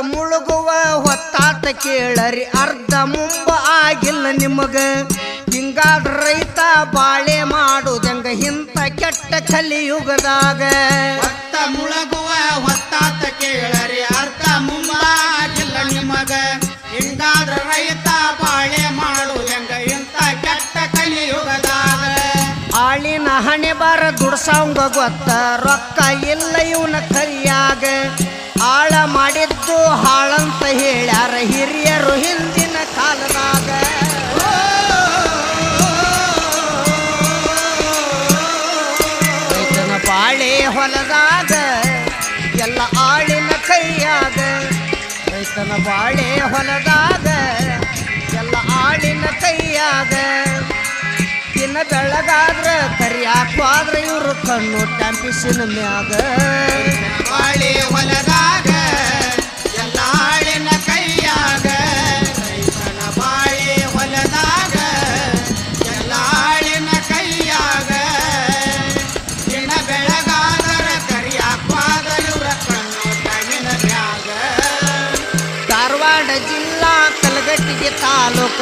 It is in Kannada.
ಮುಳುಗುವ ಹೊತ್ತಾತ ಕೇಳರಿ ಅರ್ಧ ಮುಂಬ ಆಗಿಲ್ಲ ನಿಮಗ ಹಿಂಗಾದ ರೈತ ಬಾಳೆ ಮಾಡುದಂಗ ಇಂಥ ಕೆಟ್ಟ ಕಲಿಯುಗದಾಗ ಹೊತ್ತ ಮುಳುಗುವ ಹೊತ್ತಾತ ಕೇಳರಿ ಅರ್ಧ ಮುಂಬ ಆಗಿಲ್ಲ ನಿಮಗ ಹಿಂಗಾದ ರೈತ ಬಾಳೆ ಮಾಡುದಂಗ ಇಂಥ ಕೆಟ್ಟ ಕಲಿಯುಗದಾಗ ಆಳಿನ ಹಣೆ ಬಾರ ದುಡ್ಸಂಗ ಗೊತ್ತ ರೊಕ್ಕ ಇಲ್ಲ ಇವನ ಕೈಯಾಗ ಆಳ ಮಾಡಿದ್ದು ಹಾಳಂತ ಹೇಳ್ಯಾರ ಹಿರಿಯರು ಹಿಂದಿನ ಕಾಲದಾಗ ರೈತನ ಬಾಳೆ ಹೊಲದಾಗ ಎಲ್ಲ ಆಳಿನ ಕೈಯಾಗ ರೈತನ ಬಾಳೆ ಹೊಲದಾಗ ಎಲ್ಲ ಆಳಿನ ಕೈಯಾಗ ದಿನ ಬೆಳಗಾದ್ರ ಕರಿಯಾಕ್ವಾದ್ರ ಇವ್ರು ಕಣ್ಣು ಟ್ಯಾಂಪಿಸಿನ ಮ್ಯಾಗ ಬಾಳೆ ಹೊಲದಾಗ ಎಲ್ಲ ಆಳಿನ ಕೈಯಾಗ ರೈತನ ಬಾಳೆ ಹೊಲದಾಗ ಎಲ್ಲ ಆಳಿನ ಕೈಯಾಗ ದಿನ ಬೆಳಗಾದರ ಕರಿಯಾಕ್ವಾದ ಇವ್ರ ಕಣ್ಣು ಟಮಿನ ಮ್ಯಾಗ ಧಾರವಾಡ ಜಿಲ್ಲಾ ಕಲಘಟಗಿ ತಾಲೂಕ